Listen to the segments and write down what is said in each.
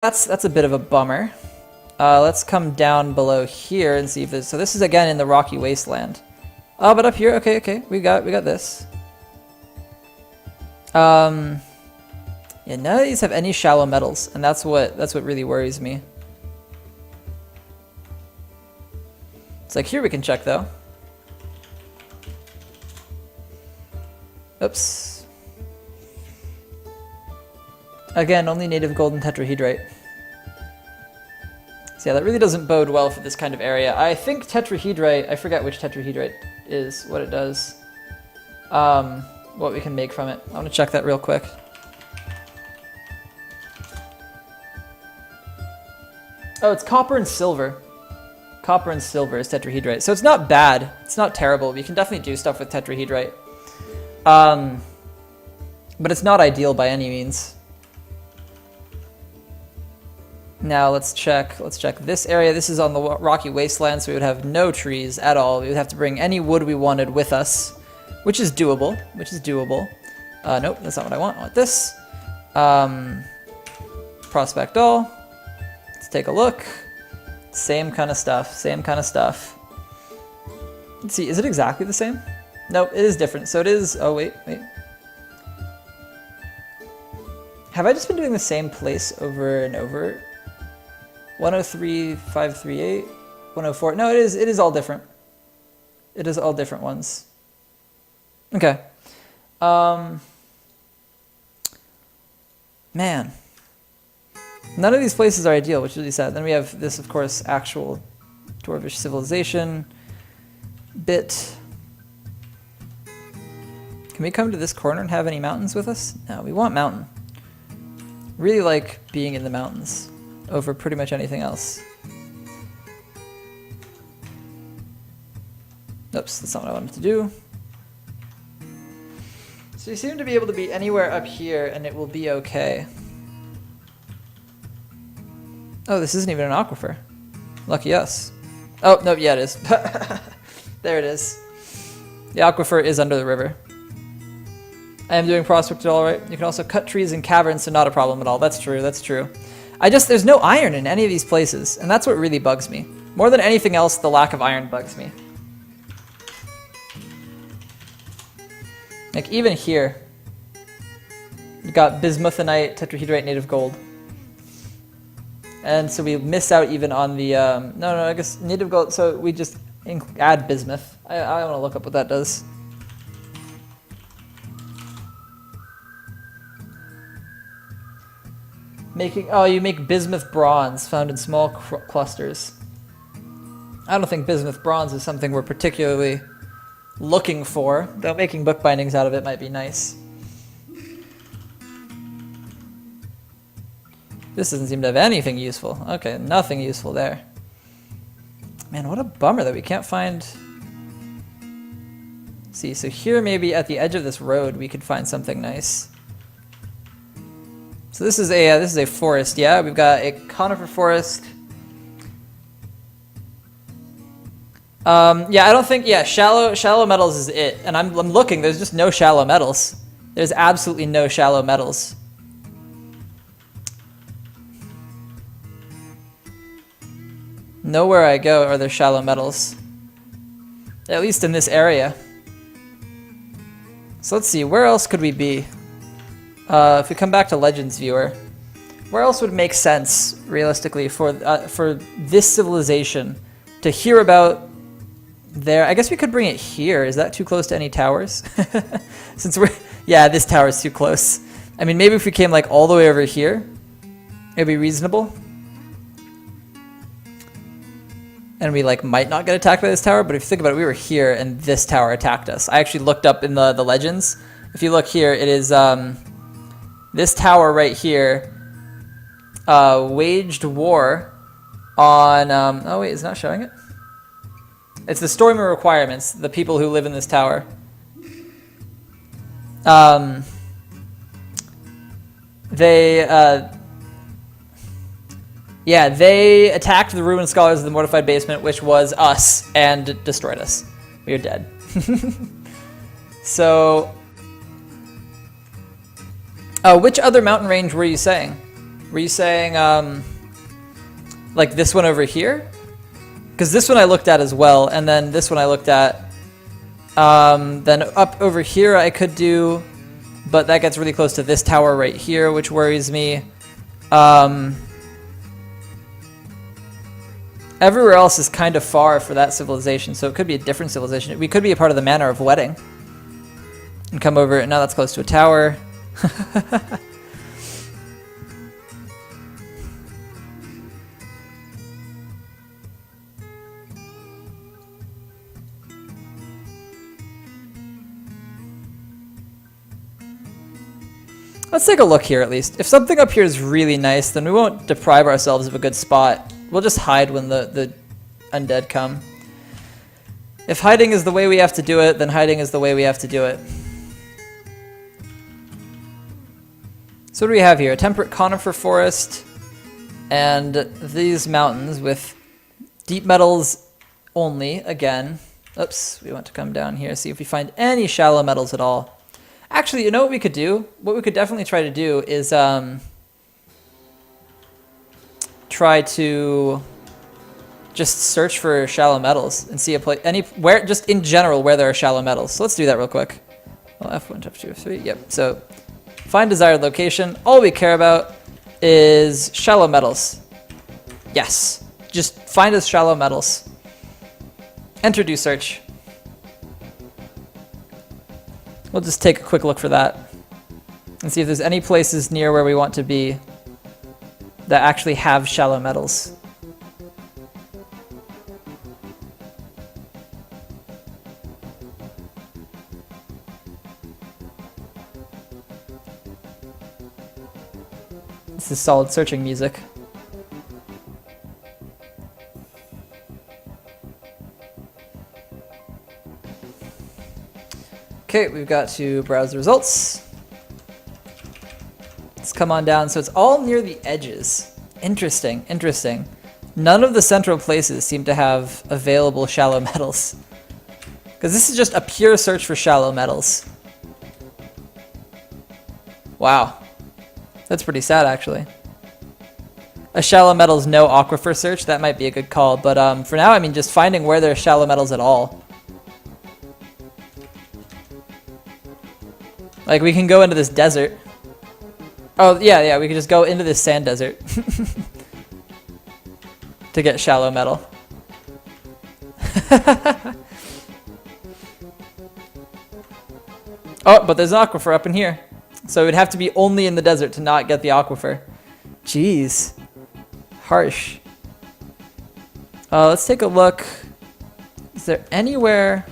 That's a bit of a bummer. Let's come down below here and see if this. So this is again in the rocky wasteland. Oh, but up here, okay, we got this. Yeah, none of these have any shallow metals, and that's what really worries me. It's like here we can check though. Oops. Again, only native gold and tetrahedrite. So yeah, that really doesn't bode well for this kind of area. I think tetrahedrite, I forget which tetrahedrite is, what it does. What we can make from it. I want to check that real quick. Oh, it's copper and silver. Copper and silver is tetrahedrite. So it's not bad. It's not terrible. We can definitely do stuff with tetrahedrite. But it's not ideal by any means. Now let's check this area. This is on the rocky wasteland, so we would have no trees at all. We would have to bring any wood we wanted with us, which is doable. Nope, that's not what I want. I want this. Prospect all. Let's take a look. Same kind of stuff. Let's see, is it exactly the same? Nope, it is different. So it is, oh wait. Have I just been doing the same place over and over? 103, 538, 104. No, it is all different. It is all different ones. Okay. Man. None of these places are ideal, which is really sad. Then we have this, of course, actual Dwarvish civilization bit. Can we come to this corner and have any mountains with us? No, we want mountain. Really like being in the mountains over pretty much anything else. Oops, that's not what I wanted to do. So you seem to be able to be anywhere up here and it will be okay. Oh, this isn't even an aquifer. Lucky us. Oh, no, yeah, it is. There it is. The aquifer is under the river. I am doing prospect all right. You can also cut trees in caverns, so not a problem at all. That's true, that's true. There's no iron in any of these places, and that's what really bugs me. More than anything else, the lack of iron bugs me. Like, even here, you got bismuthinite, tetrahedrite, native gold. And so we miss out even on the, no, I guess native gold, so we just add bismuth. I want to look up what that does. You make bismuth bronze found in small clusters. I don't think bismuth bronze is something we're particularly looking for, though making bookbindings out of it might be nice. This doesn't seem to have anything useful. Okay, nothing useful there. Man, what a bummer that we can't find... Let's see, so here maybe at the edge of this road we could find something nice. So this is a forest, yeah. We've got a conifer forest. Yeah, I don't think shallow metals is it. And I'm looking. There's just no shallow metals. There's absolutely no shallow metals. Nowhere I go are there shallow metals. At least in this area. So let's see. Where else could we be? If we come back to Legends Viewer, where else would make sense, realistically, for this civilization to hear about there? I guess we could bring it here. Is that too close to any towers? Since yeah, this tower is too close. I mean, maybe if we came like all the way over here, it'd be reasonable. And we like might not get attacked by this tower, but if you think about it, we were here and this tower attacked us. I actually looked up in the legends. If you look here, it is this tower right here waged war on... oh wait, it's not showing it? It's the Stormy requirements, the people who live in this tower. They attacked the Ruined Scholars of the Mortified Basement, which was us, and destroyed us. We are dead. So... which other mountain range were you saying? Were you saying, like this one over here? Because this one I looked at as well, and then this one I looked at. Then up over here I could do, but that gets really close to this tower right here, which worries me. Everywhere else is kind of far for that civilization, so it could be a different civilization. We could be a part of the Manor of Wedding. And come over, and now that's close to a tower. Let's take a look here at least. If something up here is really nice, then we won't deprive ourselves of a good spot. We'll just hide when the undead come. If hiding is the way we have to do it, then hiding is the way we have to do it. So what do we have here? A temperate conifer forest and these mountains with deep metals only, again. Oops, we want to come down here, see if we find any shallow metals at all. Actually, you know what we could do? What we could definitely try to do is try to just search for shallow metals and see a place anywhere, just in general, where there are shallow metals. So let's do that real quick. Well, F1, F2, F3. Yep. So find desired location. All we care about is shallow metals. Yes. Just find us shallow metals. Enter do search. We'll just take a quick look for that and see if there's any places near where we want to be that actually have shallow metals. This is solid searching music. Okay, we've got to browse the results. Let's come on down. So it's all near the edges. Interesting, interesting. None of the central places seem to have available shallow metals. Because this is just a pure search for shallow metals. Wow. That's pretty sad, actually. A shallow metals no aquifer search, that might be a good call. But for now, I mean, just finding where there are shallow metals at all. Like, we can go into this desert. Oh, yeah, we can just go into this sand desert. To get shallow metal. Oh, but there's an aquifer up in here. So it would have to be only in the desert to not get the aquifer. Jeez. Harsh. Let's take a look. Is there anywhere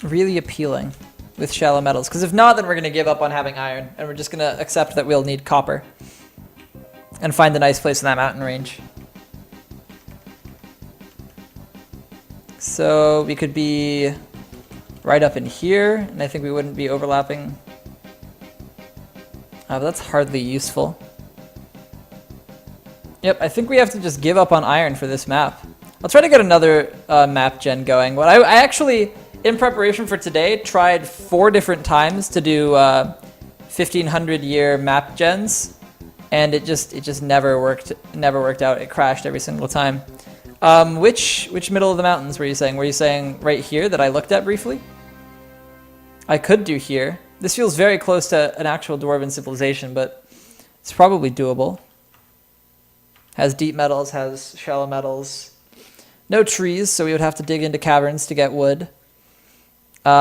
really appealing with shallow metals? Because if not, then we're going to give up on having iron, and we're just going to accept that we'll need copper and find a nice place in that mountain range. So we could be right up in here, and I think we wouldn't be overlapping. But that's hardly useful. Yep, I think we have to just give up on iron for this map. I'll try to get another map gen going. What I actually, in preparation for today, tried 4 different times to do 1500 year map gens, and it just never worked. Never worked out. It crashed every single time. Which middle of the mountains were you saying? Were you saying right here that I looked at briefly? I could do here. This feels very close to an actual dwarven civilization, but it's probably doable. Has deep metals, has shallow metals. No trees, so we would have to dig into caverns to get wood. See,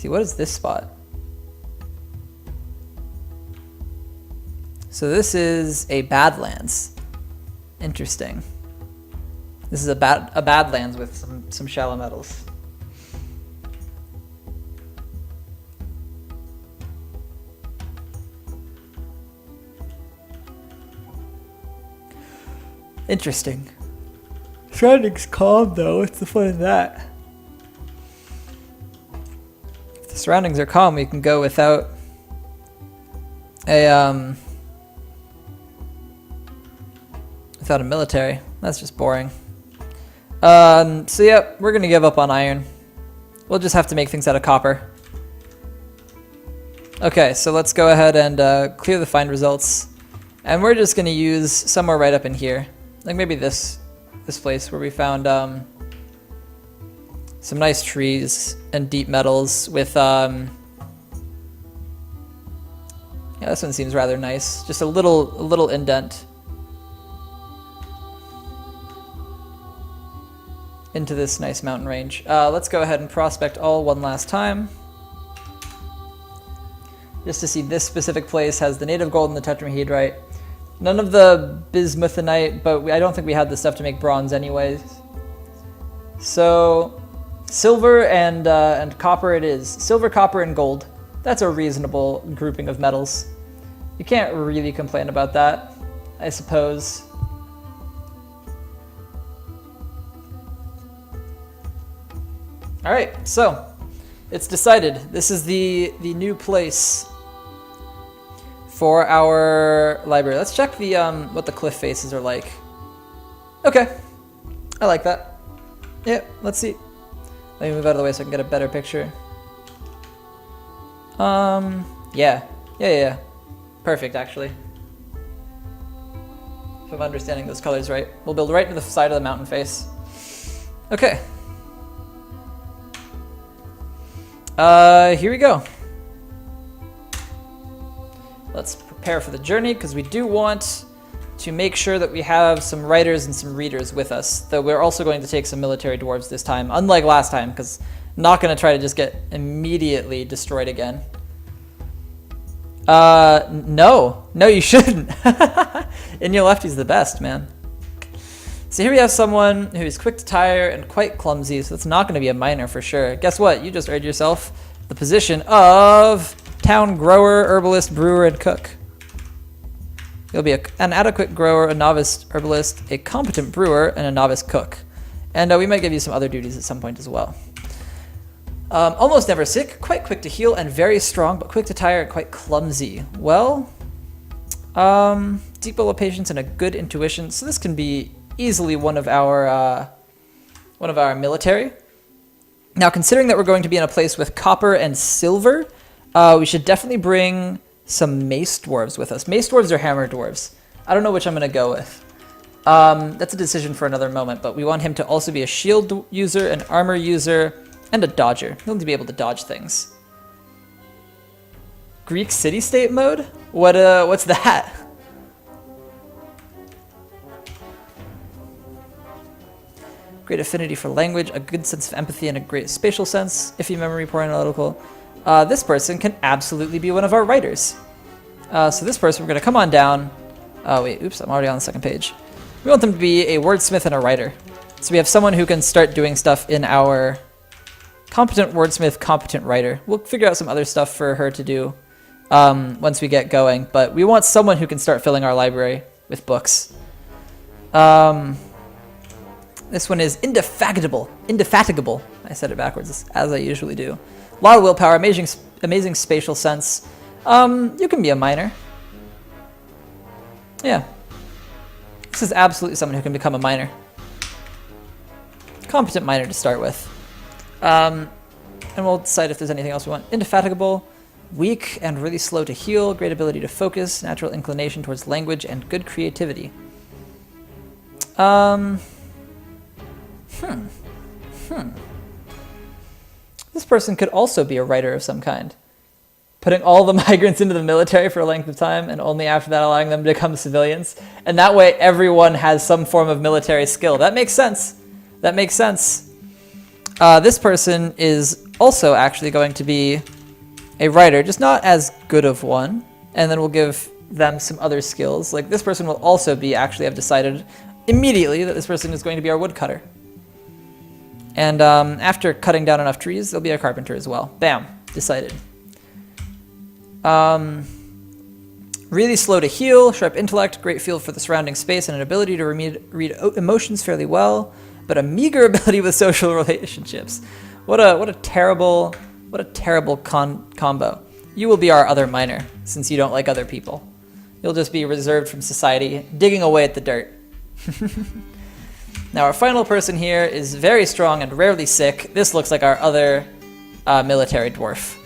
what is this spot? So this is a Badlands. Interesting. This is a Badlands with some shallow metals. Interesting. Surroundings calm though. What's the fun in that? If the surroundings are calm, we can go without a without a military. That's just boring. So yeah, we're gonna give up on iron. We'll just have to make things out of copper. Okay, so let's go ahead and clear the find results. And we're just going to use somewhere right up in here. Like maybe this place where we found some nice trees and deep metals with... yeah, this one seems rather nice. Just a little indent into this nice mountain range. Let's go ahead and prospect all one last time. Just to see this specific place has the native gold and the tetrahedrite. None of the bismuthinite, but I don't think we had the stuff to make bronze anyways. So silver and copper it is. Silver, copper, and gold. That's a reasonable grouping of metals. You can't really complain about that, I suppose. Alright, so it's decided. This is the new place for our library. Let's check the what the cliff faces are like. Okay, I like that. Yeah, let's see. Let me move out of the way so I can get a better picture. Yeah. Perfect, actually. If I'm understanding those colors right. We'll build right to the side of the mountain face. Okay. Here we go. Let's prepare for the journey, because we do want to make sure that we have some writers and some readers with us, though we're also going to take some military dwarves this time, unlike last time, because I'm not going to try to just get immediately destroyed again. No, you shouldn't. In your lefty's the best, man. So here we have someone who's quick to tire and quite clumsy, so it's not going to be a miner for sure. Guess what? You just earned yourself the position of town grower, herbalist, brewer, and cook. You'll be an adequate grower, a novice herbalist, a competent brewer, and a novice cook. And we might give you some other duties at some point as well. Almost never sick, quite quick to heal, and very strong, but quick to tire and quite clumsy. Well, deep level patience and a good intuition, so this can be easily one of our military. Now, considering that we're going to be in a place with copper and silver, we should definitely bring some mace dwarves with us. Mace dwarves or hammer dwarves. I don't know which I'm going to go with. That's a decision for another moment, but we want him to also be a shield user, an armor user, and a dodger. He'll need to be able to dodge things. Greek city-state mode? What's that? Great affinity for language, a good sense of empathy, and a great spatial sense, iffy memory, poor analytical. This person can absolutely be one of our writers. So this person, we're going to come on down. Oh, wait, oops, I'm already on the second page. We want them to be a wordsmith and a writer. So we have someone who can start doing stuff in our competent wordsmith, competent writer. We'll figure out some other stuff for her to do once we get going, but we want someone who can start filling our library with books. This one is indefatigable. Indefatigable. I said it backwards, as I usually do. A lot of willpower, amazing spatial sense. You can be a miner. Yeah. This is absolutely someone who can become a miner. Competent miner to start with. And we'll decide if there's anything else we want. Indefatigable, weak and really slow to heal, great ability to focus, natural inclination towards language, and good creativity. This person could also be a writer of some kind. Putting all the migrants into the military for a length of time, and only after that allowing them to become civilians. And that way everyone has some form of military skill. That makes sense. That makes sense. This person is also actually going to be a writer, just not as good of one. And then we'll give them some other skills. Like this person will also be, actually I've decided immediately that this person is going to be our woodcutter. And after cutting down enough trees, they'll be a carpenter as well. Bam, decided. Really slow to heal, sharp intellect, great feel for the surrounding space, and an ability to read emotions fairly well, but a meager ability with social relationships. What a terrible combo. You will be our other miner, since you don't like other people. You'll just be reserved from society, digging away at the dirt. Now our final person here is very strong and rarely sick. This looks like our other military dwarf.